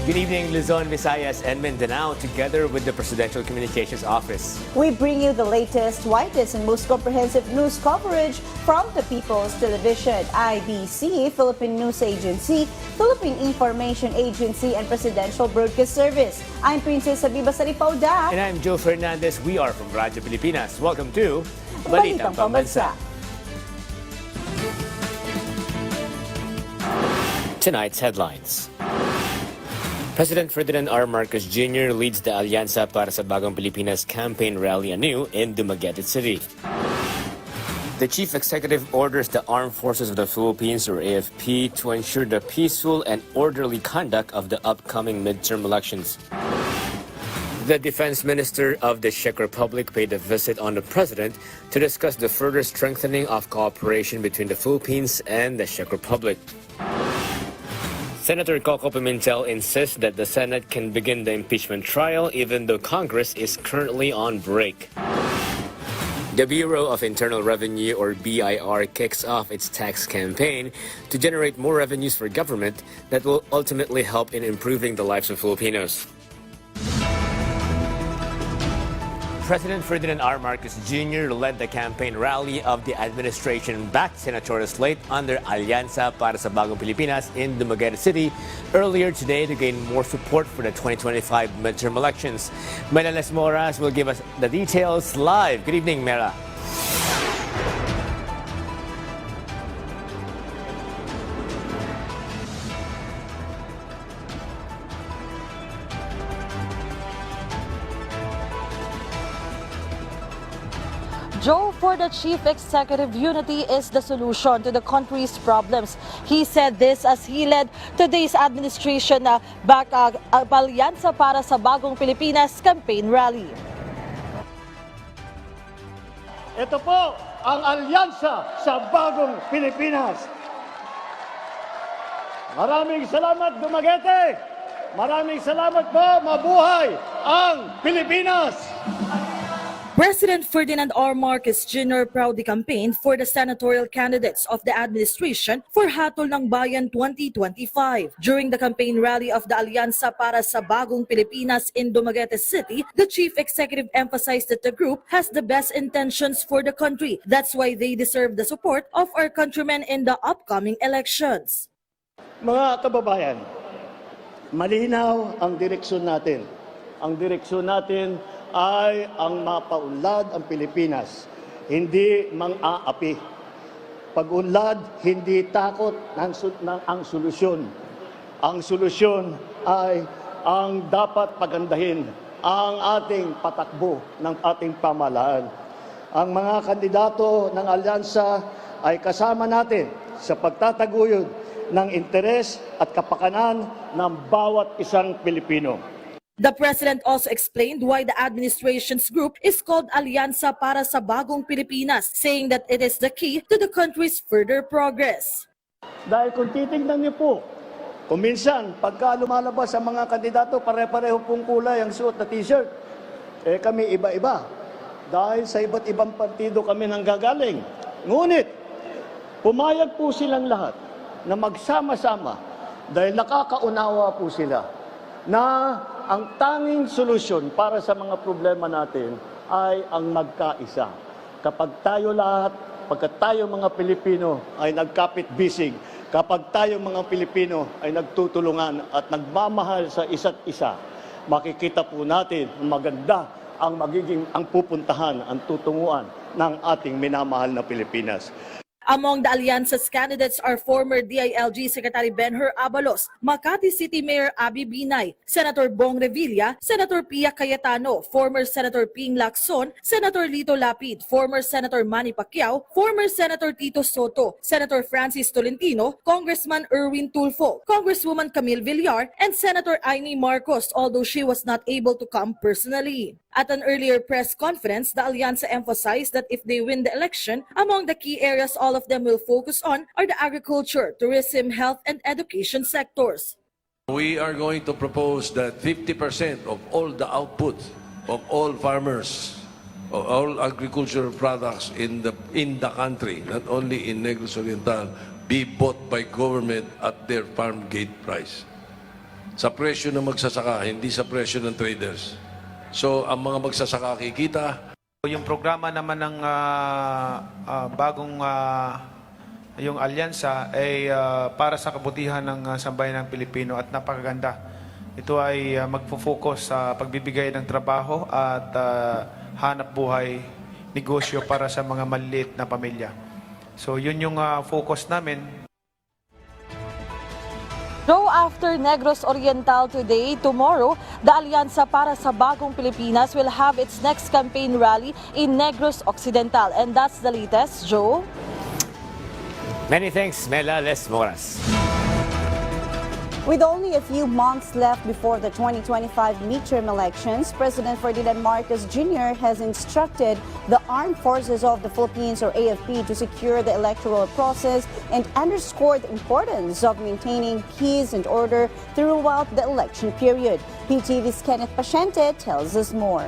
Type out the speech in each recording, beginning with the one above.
Good evening, Luzon, Visayas, and Mindanao, together with the Presidential Communications Office. We bring you the latest, widest, and most comprehensive news coverage from the People's Television, IBC, Philippine News Agency, Philippine Information Agency, and Presidential Broadcast Service. I'm Princess Habiba Saripauda. And I'm Joe Fernandez. We are from Radyo Pilipinas. Welcome to Balitang Pambansa. Tonight's headlines. President Ferdinand R. Marcos Jr. leads the Alianza para sa Bagong Pilipinas campaign rally anew in Dumaguete City. The Chief Executive orders the Armed Forces of the Philippines, or AFP, to ensure the peaceful and orderly conduct of the upcoming midterm elections. The Defense Minister of the Czech Republic paid a visit on the President to discuss the further strengthening of cooperation between the Philippines and the Czech Republic. Senator Coco Pimentel insists that the Senate can begin the impeachment trial even though Congress is currently on break. The Bureau of Internal Revenue, or BIR, kicks off its tax campaign to generate more revenues for government that will ultimately help in improving the lives of Filipinos. President Ferdinand R. Marcos Jr. led the campaign rally of the administration-backed senatorial slate under Alianza para sa Bagong Pilipinas in Dumaguete City earlier today to gain more support for the 2025 midterm elections. Meneles Moras will give us the details live. Good evening, Mera. Joe, for the Chief Executive, unity is the solution to the country's problems. He said this as he led today's administration Alianza para sa Bagong Pilipinas campaign rally. Ito po ang Alyansa sa Bagong Pilipinas. Maraming salamat, Dumaguete! Maraming salamat po, mabuhay ang Pilipinas! President Ferdinand R. Marcos Jr. proudly campaigned for the senatorial candidates of the administration for Hatol ng Bayan 2025. During the campaign rally of the Alianza para sa Bagong Pilipinas in Dumaguete City, the chief executive emphasized that the group has the best intentions for the country. That's why they deserve the support of our countrymen in the upcoming elections. Mga kababayan, malinaw ang direksyon natin. Ang direksyon natin ay ang mapaunlad ang Pilipinas, hindi mang-aapi. Pag-unlad, hindi takot ang solusyon. Ang solusyon ay ang dapat pagandahin ang ating patakbo ng ating pamahalaan. Ang mga kandidato ng alyansa ay kasama natin sa pagtataguyod ng interes at kapakanan ng bawat isang Pilipino. The President also explained why the administration's group is called Alianza para sa Bagong Pilipinas, saying that it is the key to the country's further progress. Dahil kung titignan niyo po, kung minsan, pagka lumalabas ang mga kandidato, pare-pareho pong kulay ang suot na t-shirt. Kami iba-iba. Dahil sa iba't ibang partido kami nanggagaling. Ngunit, pumayag po silang lahat na magsama-sama dahil nakakaunawa po sila na ang tanging solusyon para sa mga problema natin ay ang magkaisa. Kapag tayo lahat, pagkat tayo mga Pilipino ay nagkapit-bisig, kapag tayo mga Pilipino ay nagtutulungan at nagmamahal sa isa't isa, makikita po natin maganda ang ang pupuntahan, ang tutunguan ng ating minamahal na Pilipinas. Among the Alianza's candidates are former DILG Secretary Benher Abalos, Makati City Mayor Abby Binay, Senator Bong Revilla, Senator Pia Cayetano, former Senator Ping Lacson, Senator Lito Lapid, former Senator Manny Pacquiao, former Senator Tito Soto, Senator Francis Tolentino, Congressman Erwin Tulfo, Congresswoman Camille Villar, and Senator Aimee Marcos, although she was not able to come personally. At an earlier press conference, the Alianza emphasized that if they win the election, among the key areas all of them will focus on are the agriculture, tourism, health, and education sectors. We are going to propose that 50% of all the output of all farmers, of all agricultural products in the country, not only in Negros Oriental, be bought by government at their farm gate price. Sa presyo ng magsasaka, hindi sa presyo ng traders. So, ang mga magsasaka kikita. Yung programa naman ng bagong yung alyansa ay para sa kabutihan ng sambayan ng Pilipino at napakaganda. Ito ay magfo-focus sa pagbibigay ng trabaho at hanap buhay, negosyo para sa mga maliliit na pamilya. So yun yung focus namin. Go after Negros Oriental today, tomorrow, the Alyansa para sa Bagong Pilipinas will have its next campaign rally in Negros Occidental. And that's the latest, Joe. Many thanks, Mela Les Moras. With only a few months left before the 2025 midterm elections, President Ferdinand Marcos Jr. has instructed the Armed Forces of the Philippines, or AFP, to secure the electoral process and underscored the importance of maintaining peace and order throughout the election period. PTV's Kenneth Paciente tells us more.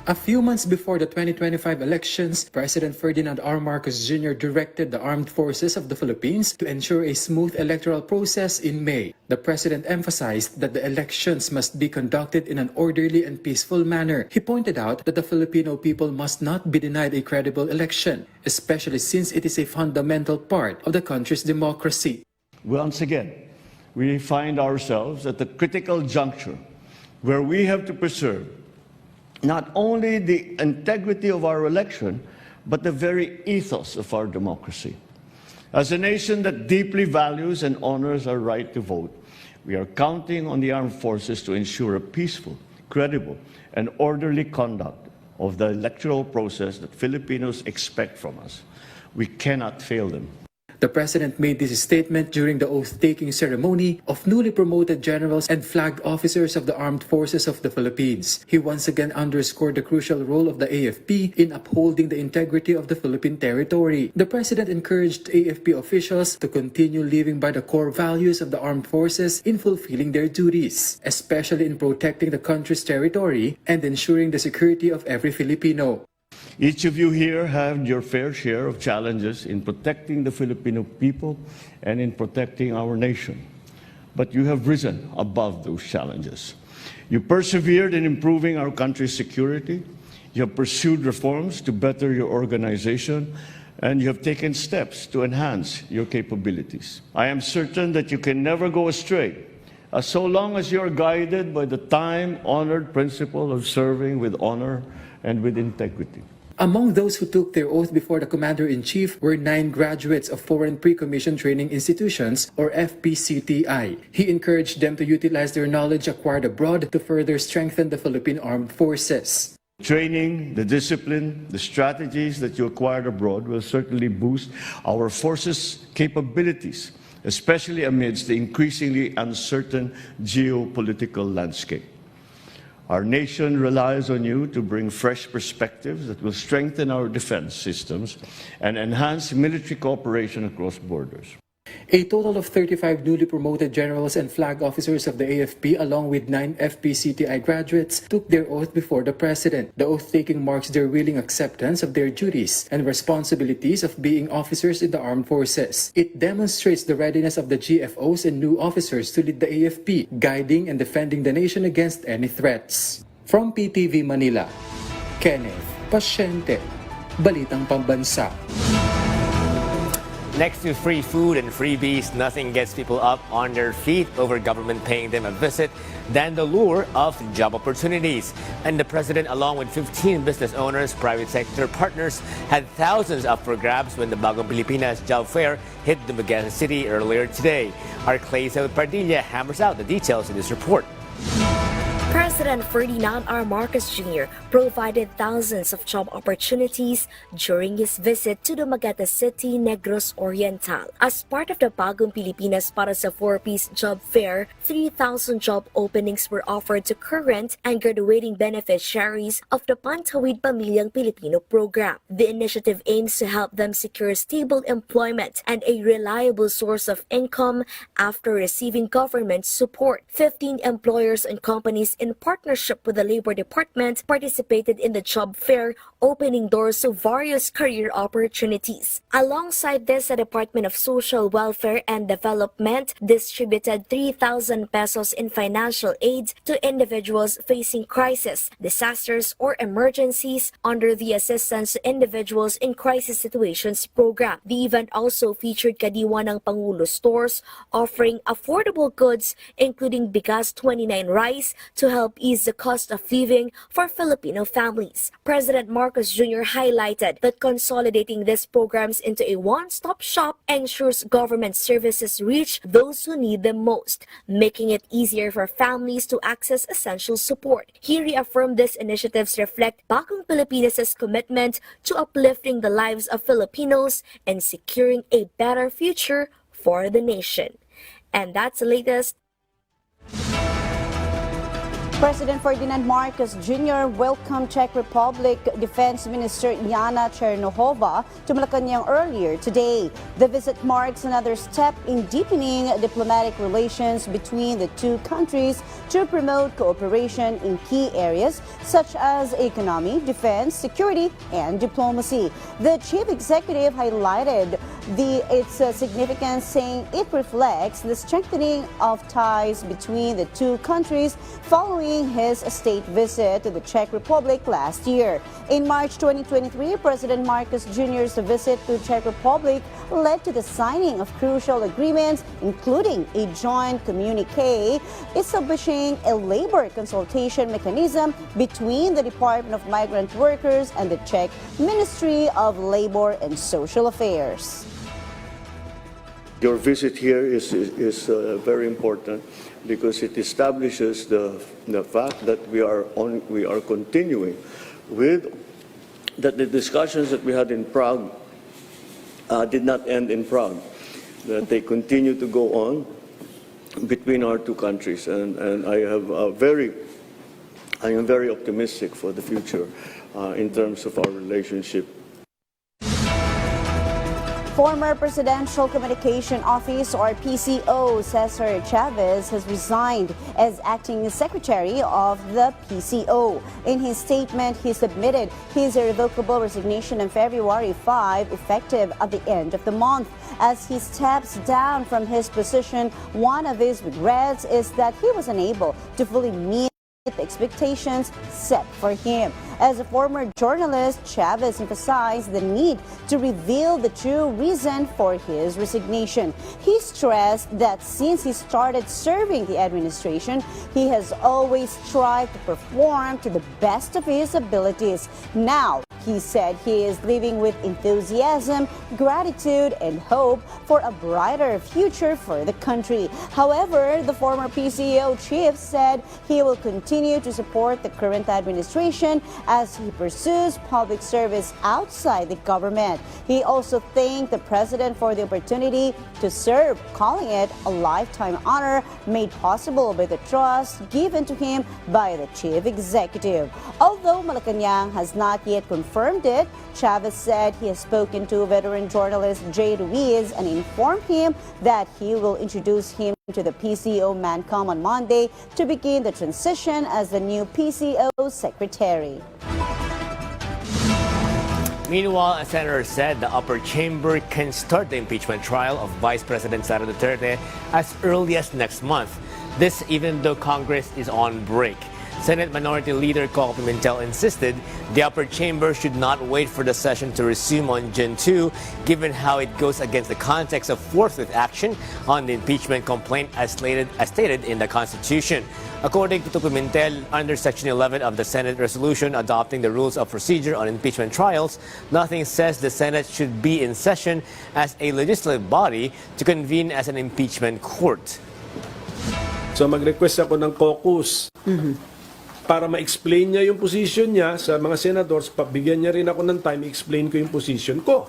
A few months before the 2025 elections, President Ferdinand R. Marcos Jr. directed the Armed Forces of the Philippines to ensure a smooth electoral process in May. The President emphasized that the elections must be conducted in an orderly and peaceful manner. He pointed out that the Filipino people must not be denied a credible election, especially since it is a fundamental part of the country's democracy. Once again, we find ourselves at the critical juncture where we have to preserve not only the integrity of our election, but the very ethos of our democracy. As a nation that deeply values and honors our right to vote, we are counting on the armed forces to ensure a peaceful, credible, and orderly conduct of the electoral process that Filipinos expect from us. We cannot fail them. The President made this statement during the oath-taking ceremony of newly promoted generals and flag officers of the Armed Forces of the Philippines. He once again underscored the crucial role of the AFP in upholding the integrity of the Philippine territory. The President encouraged AFP officials to continue living by the core values of the armed forces in fulfilling their duties, especially in protecting the country's territory and ensuring the security of every Filipino. Each of you here have your fair share of challenges in protecting the Filipino people and in protecting our nation. But you have risen above those challenges. You persevered in improving our country's security. You have pursued reforms to better your organization, and you have taken steps to enhance your capabilities. I am certain that you can never go astray, so long as you are guided by the time-honored principle of serving with honor and with integrity. Among those who took their oath before the Commander-in-Chief were 9 graduates of Foreign Pre-Commissioned Training Institutions, or FPCTI. He encouraged them to utilize their knowledge acquired abroad to further strengthen the Philippine Armed Forces. Training, the discipline, the strategies that you acquired abroad will certainly boost our forces' capabilities, especially amidst the increasingly uncertain geopolitical landscape. Our nation relies on you to bring fresh perspectives that will strengthen our defense systems and enhance military cooperation across borders. A total of 35 newly promoted generals and flag officers of the AFP, along with 9 FPCTI graduates, took their oath before the President. The oath-taking marks their willing acceptance of their duties and responsibilities of being officers in the armed forces. It demonstrates the readiness of the GFOs and new officers to lead the AFP, guiding and defending the nation against any threats. From PTV Manila, Kenneth Paciente, Balitang Pambansa. Next to free food and freebies, nothing gets people up on their feet over government paying them a visit than the lure of job opportunities. And the President, along with 15 business owners, private sector partners, had thousands up for grabs when the Bagong Pilipinas job fair hit Dumaguete City earlier today. Our Clayson Pardilla hammers out the details in this report. President Ferdinand R. Marcos Jr. provided thousands of job opportunities during his visit to Dumaguete City, Negros Oriental. As part of the Bagong Pilipinas para sa 4-piece job fair, 3,000 job openings were offered to current and graduating beneficiaries of the Pantawid Pamilyang Pilipino program. The initiative aims to help them secure stable employment and a reliable source of income after receiving government support. 15 employers and companies in partnership with the Labor Department participated in the job fair opening doors to various career opportunities. Alongside this, the Department of Social Welfare and Development distributed 3,000 pesos in financial aid to individuals facing crisis, disasters, or emergencies under the Assistance to Individuals in Crisis Situations program. The event also featured Kadiwa ng Pangulo stores offering affordable goods including bigas 29 rice to help ease the cost of living for Filipino families. President Marcos Jr. highlighted that consolidating these programs into a one-stop shop ensures government services reach those who need them most, making it easier for families to access essential support. He reaffirmed these initiatives reflect Bagong Pilipinas' commitment to uplifting the lives of Filipinos and securing a better future for the nation. And that's the latest. President Ferdinand Marcos Jr. welcomed Czech Republic Defense Minister Jana Chernohova to Malacanang earlier today. The visit marks another step in deepening diplomatic relations between the two countries to promote cooperation in key areas such as economy, defense, security, and diplomacy. The chief executive highlighted its significance, saying it reflects the strengthening of ties between the two countries following his state visit to the Czech Republic last year. In March 2023, President Marcos Jr.'s visit to Czech Republic led to the signing of crucial agreements, including a joint communique establishing a labor consultation mechanism between the Department of Migrant Workers and the Czech Ministry of Labor and Social Affairs. Your visit here is very important because it establishes the fact that we are continuing with that the discussions that we had in Prague did not end in Prague, that they continue to go on between our two countries, and I am very optimistic for the future in terms of our relationship. Former Presidential Communication Office or PCO Cesar Chavez has resigned as acting secretary of the PCO. In his statement, he submitted his irrevocable resignation on February 5, effective at the end of the month. As he steps down from his position, one of his regrets is that he was unable to fully meet the expectations set for him. As a former journalist, Chavez emphasized the need to reveal the true reason for his resignation. He stressed that since he started serving the administration, he has always strived to perform to the best of his abilities. Now, he said he is living with enthusiasm, gratitude, and hope for a brighter future for the country. However, the former PCO chief said he will continue to support the current administration as he pursues public service outside the government. He also thanked the president for the opportunity to serve, calling it a lifetime honor made possible by the trust given to him by the chief executive. Although Malacanang has not yet confirmed it, Chavez said he has spoken to veteran journalist Jay Ruiz and informed him that he will introduce him to the PCO Mancom on Monday to begin the transition as the new PCO secretary. Meanwhile, a senator said the upper chamber can start the impeachment trial of Vice President Sara Duterte as early as next month. This even though Congress is on break. Senate Minority Leader Coco Pimentel insisted the upper chamber should not wait for the session to resume on June 2, given how it goes against the context of forthwith action on the impeachment complaint as stated in the Constitution. According to Pimentel, under Section 11 of the Senate resolution adopting the rules of procedure on impeachment trials, nothing says the Senate should be in session as a legislative body to convene as an impeachment court. So mag-request ako ng caucus para ma-explain niya yung position niya sa mga senators, pabigyan niya rin ako ng time i-explain ko yung position ko.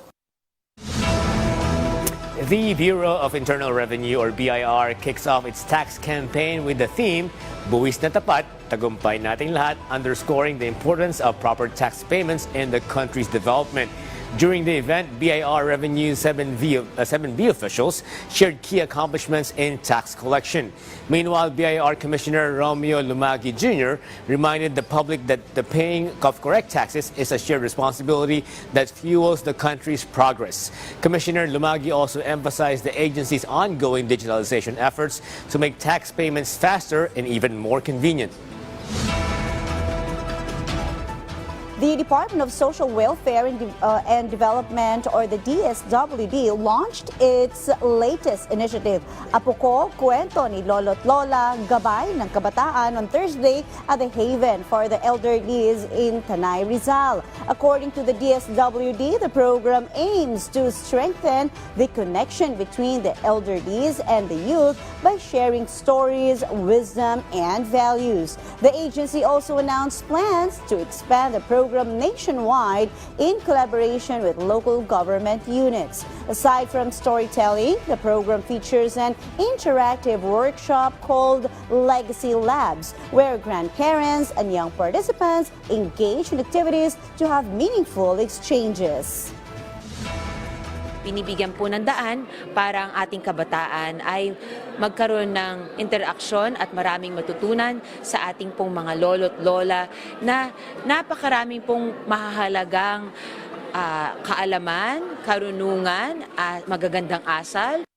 The Bureau of Internal Revenue or BIR kicks off its tax campaign with the theme, Buwis na Tapat, Tagumpay Nating Lahat, underscoring the importance of proper tax payments in the country's development. During the event, BIR Revenue 7B officials shared key accomplishments in tax collection. Meanwhile, BIR Commissioner Romeo Lumagi Jr. reminded the public that the paying of correct taxes is a shared responsibility that fuels the country's progress. Commissioner Lumagi also emphasized the agency's ongoing digitalization efforts to make tax payments faster and even more convenient. The Department of Social Welfare and Development, or the DSWD, launched its latest initiative, Apo Ko, Kwento ni Lolo't Lola, Gabay ng Kabataan, on Thursday at the Haven for the Elderly in Tanay, Rizal. According to the DSWD, the program aims to strengthen the connection between the elderly and the youth by sharing stories, wisdom, and values. The agency also announced plans to expand the program nationwide in collaboration with local government units. Aside from storytelling, the program features an interactive workshop called Legacy Labs, where grandparents and young participants engage in activities to have meaningful exchanges. Binibigyan po ng daan para ang ating kabataan ay magkaroon ng interaksyon at maraming matutunan sa ating pong mga lolo't lola na napakaraming pong mahahalagang kaalaman, karunungan at magagandang asal.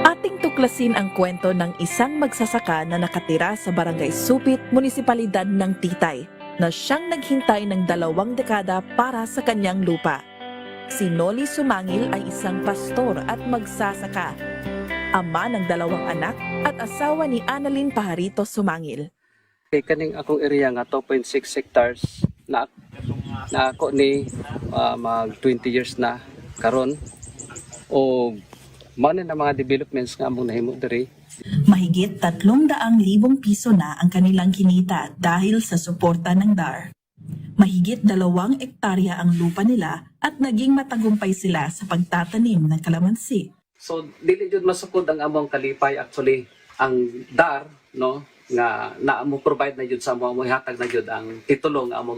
Ating tuklasin ang kwento ng isang magsasaka na nakatira sa Barangay Supit, Munisipalidad ng Titay, na siyang naghintay ng 2 dekada para sa kanyang lupa. Si Noli Sumangil ay isang pastor at magsasaka, ama ng 2 anak at asawa ni Annalyn Pajarito Sumangil. Kay kaning akong area nga 2.6 hectares na ako ni mag 20 years na karon, o mana na mga developments nga among nahimo diri. Mahigit 300,000 piso na ang kanilang kinita dahil sa suporta ng DAR. Mahigit 2 ektarya ang lupa nila at naging matagumpay sila sa pagtatanim ng kalamansi. So dili jud masukod ang among kalipay, actually ang DAR, no, nga naamo provide na jud sa among hatag na jud ang titulo nga among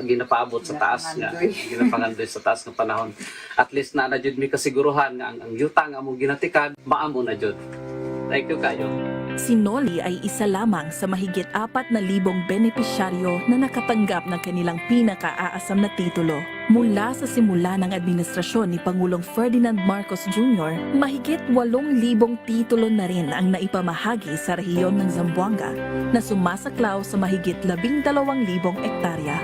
ginapaabot sa taas nga ginapangandoy sa taas ng panahon. At least na jud mi kasiguruhan nga ang yuta nga among ginatikad maamo na jud. Thank you kayo. Si Noli ay isa lamang sa mahigit 4,000 benepisyaryo na nakatanggap ng kanilang pinakaaasam na titulo. Mula sa simula ng administrasyon ni Pangulong Ferdinand Marcos Jr., mahigit 8,000 titulo na rin ang naipamahagi sa rehiyon ng Zamboanga na sumasaklaw sa mahigit 12,000 ektarya.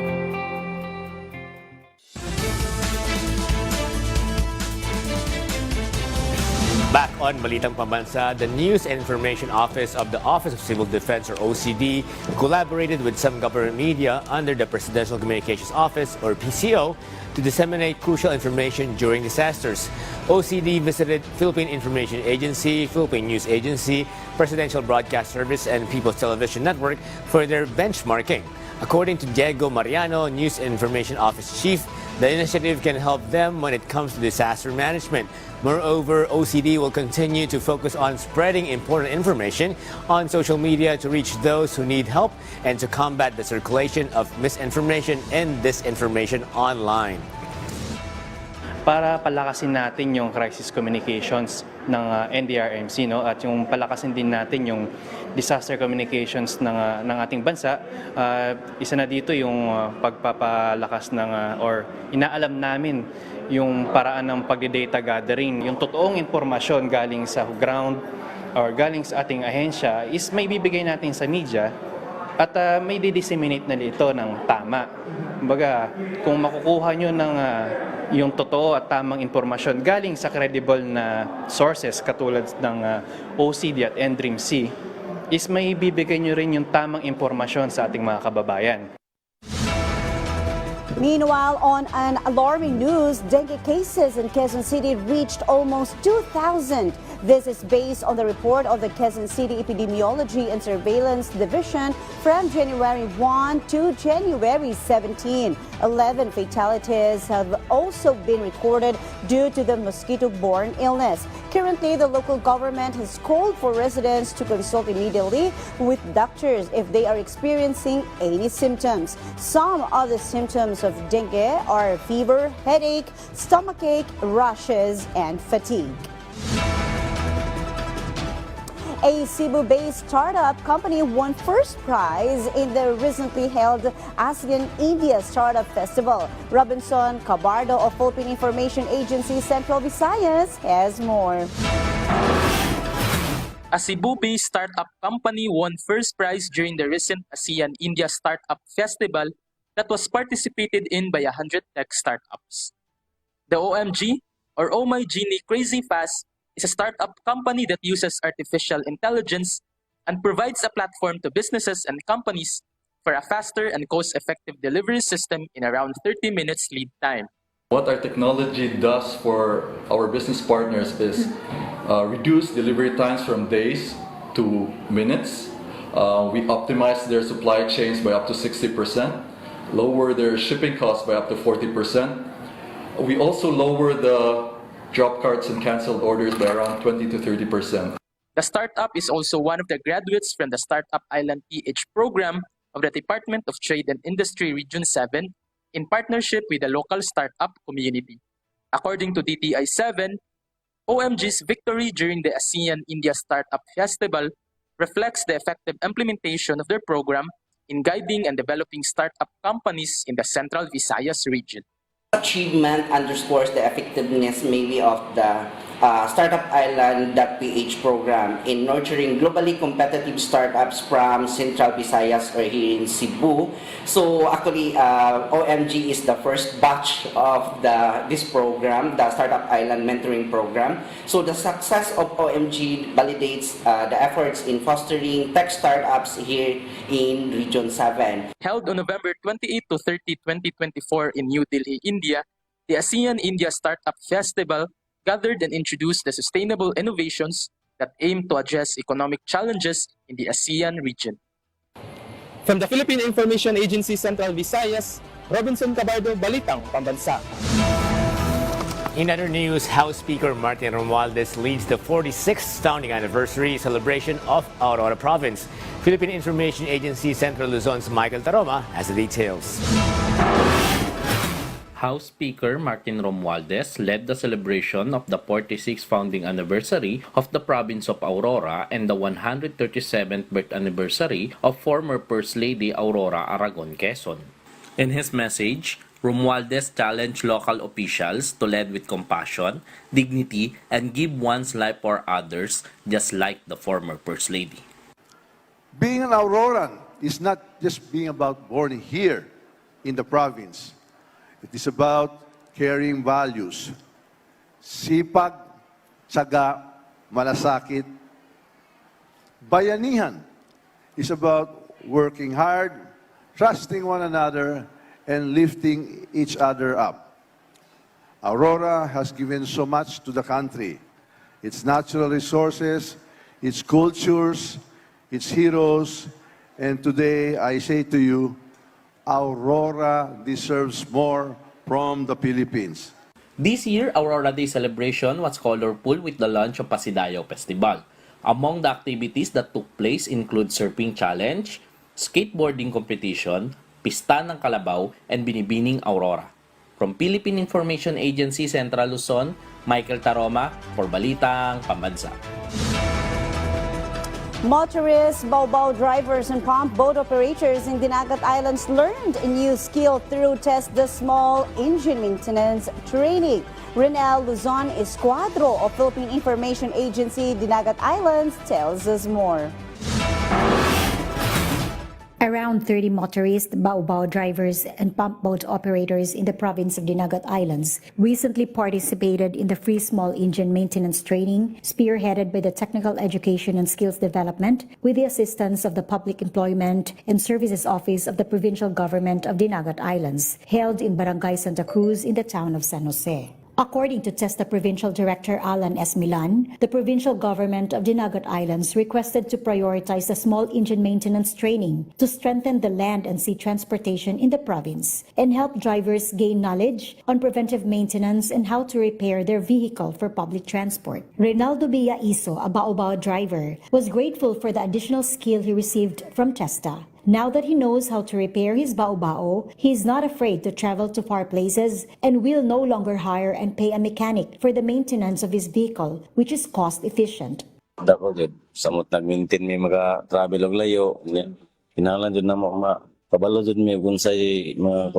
Back on Balitang Pambansa, the News and Information Office of the Office of Civil Defense, or OCD, collaborated with some government media under the Presidential Communications Office, or PCO, to disseminate crucial information during disasters. OCD visited Philippine Information Agency, Philippine News Agency, Presidential Broadcast Service, and People's Television Network for their benchmarking. According to Diego Mariano, News and Information Office Chief, the initiative can help them when it comes to disaster management. Moreover, OCD will continue to focus on spreading important information on social media to reach those who need help and to combat the circulation of misinformation and disinformation online. Para palakasin natin yung crisis communications ng NDRMC, no, at yung palakasin din natin yung disaster communications ng ating bansa, isa na dito yung pagpapalakas ng or inaalam namin yung paraan ng pagde-data gathering, yung totoong impormasyon galing sa ground or galing sa ating ahensya is may bibigay natin sa media at may di-disseminate na ito ng tama. Kumbaga, kung makukuha nyo ng yung totoo at tamang impormasyon galing sa credible na sources katulad ng OCD at NDRIMC, is may bibigay nyo rin yung tamang impormasyon sa ating mga kababayan. Meanwhile, on an alarming news, dengue cases in Quezon City reached almost 2,000. This is based on the report of the Quezon City Epidemiology and Surveillance Division from January 1 to January 17. 11 fatalities have also been recorded due to the mosquito-borne illness. Currently, the local government has called for residents to consult immediately with doctors if they are experiencing any symptoms. Some of the symptoms of dengue are fever, headache, stomachache, rashes, and fatigue. A Cebu-based startup company won first prize in the recently held ASEAN India Startup Festival. Robinson Cabardo of Philippine Information Agency Sentro Visayas has more. A Cebu-based startup company won first prize during the recent ASEAN India Startup Festival that was participated in by 100 tech startups. The OMG, or Oh My Genie Crazy Fast, is a startup company that uses artificial intelligence and provides a platform to businesses and companies for a faster and cost-effective delivery system in around 30 minutes lead time. What our technology does for our business partners is reduce delivery times from days to minutes. We optimize their supply chains by up to 60%, lower their shipping costs by up to 40%. We also lower the drop carts and canceled orders by around 20 to 30%. The startup is also one of the graduates from the Startup Island PH program of the Department of Trade and Industry Region 7 in partnership with the local startup community. According to DTI 7, OMG's victory during the ASEAN India Startup Festival reflects the effective implementation of their program in guiding and developing startup companies in the Central Visayas region. Achievement underscores the effectiveness maybe of the Startup Island.ph program in nurturing globally competitive startups from Central Visayas or here in Cebu. So actually, OMG is the first batch of this program, the Startup Island Mentoring Program. So the success of OMG validates the efforts in fostering tech startups here in Region 7. Held on November 28 to 30, 2024 in New Delhi, India, the ASEAN India Startup Festival gathered and introduced the sustainable innovations that aim to address economic challenges in the ASEAN region. From the Philippine Information Agency Central Visayas, Robinson Cabardo, Balitang Pambansa. In other news, House Speaker Martin Romualdez leads the 46th founding anniversary celebration of Aurora Province. Philippine Information Agency Central Luzon's Michael Taroma has the details. House Speaker Martin Romualdez led the celebration of the 46th founding anniversary of the province of Aurora and the 137th birth anniversary of former First Lady Aurora Aragon Quezon. In his message, Romualdez challenged local officials to lead with compassion, dignity, and give one's life for others, just like the former First Lady. Being an Auroran is not just being about born here in the province. It is about carrying values. Sipag, tsaga, malasakit. Bayanihan is about working hard, trusting one another, and lifting each other up. Aurora has given so much to the country. Its natural resources, its cultures, its heroes, and today I say to you, Aurora deserves more from the Philippines. This year, Aurora Day celebration was colorful with the launch of Pasidayaw Festival. Among the activities that took place include surfing challenge, skateboarding competition, pista ng kalabaw, and binibining Aurora. From Philippine Information Agency Central Luzon, Michael Taroma for Balitang Pambansa. Motorists, baw drivers, and pump boat operators in Dinagat Islands learned a new skill through Test the Small Engine Maintenance Training. Renel Luzon Escuadro of Philippine Information Agency Dinagat Islands tells us more. Around 30 motorists, baw drivers, and pump boat operators in the province of Dinagat Islands recently participated in the free small engine maintenance training spearheaded by the Technical Education and Skills Development with the assistance of the Public Employment and Services Office of the Provincial Government of Dinagat Islands, held in Barangay Santa Cruz in the town of San Jose. According to TESDA Provincial Director Alan S. Milan, the provincial government of Dinagat Islands requested to prioritize the small engine maintenance training to strengthen the land and sea transportation in the province and help drivers gain knowledge on preventive maintenance and how to repair their vehicle for public transport. Reynaldo Villaiso, a Baobao driver, was grateful for the additional skill he received from TESDA. Now that he knows how to repair his bao-bao, he is not afraid to travel to far places and will no longer hire and pay a mechanic for the maintenance of his vehicle, which is cost efficient. Dako gid samot nag-maintain may travel og layo. Kinahanglan jud namo kabalo jud mi kung say mga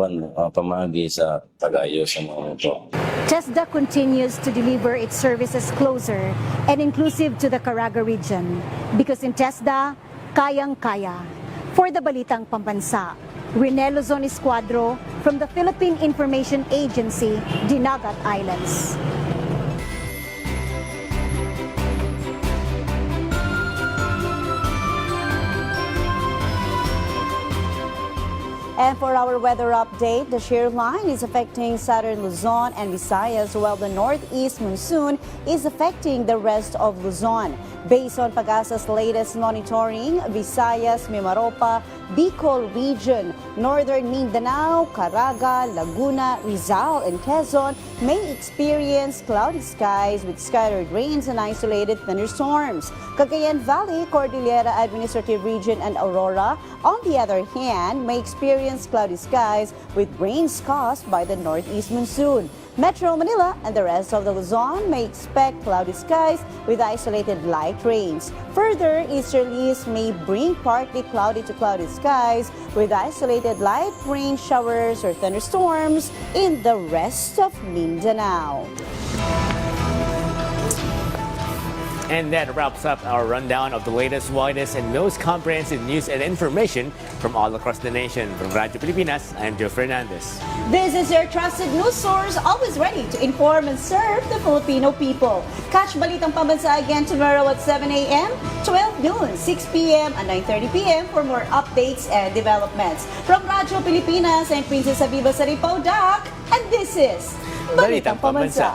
pamagi sa pag-ayo sa mga motor. TESDA continues to deliver its services closer and inclusive to the Caraga region because in TESDA, kayang-kaya. For the Balitang Pambansa, Rene Luzon Escuadro from the Philippine Information Agency, Dinagat Islands. And for our weather update, the shear line is affecting southern Luzon and Visayas while the northeast monsoon is affecting the rest of Luzon. Based on Pag-asa's latest monitoring, Visayas, Mimaropa, Bicol region, northern Mindanao, Caraga, Laguna, Rizal, and Quezon may experience cloudy skies with scattered rains and isolated thunderstorms. Cagayan Valley, Cordillera Administrative Region, and Aurora, on the other hand, may experience cloudy skies with rains caused by the northeast monsoon. Metro Manila and the rest of the Luzon may expect cloudy skies with isolated light rains. Further, easterlies may bring partly cloudy to cloudy skies with isolated light rain showers or thunderstorms in the rest of Mindanao. And that wraps up our rundown of the latest, widest, and most comprehensive news and information from all across the nation. From Radyo Pilipinas, I'm Joe Fernandez. This is your trusted news source, always ready to inform and serve the Filipino people. Catch Balitang Pambansa again tomorrow at 7 a.m., 12 noon, 6 p.m., and 9:30 p.m. for more updates and developments. From Radyo Pilipinas, I'm Princess Abiba Saripo Dak, and this is Balitang Pambansa.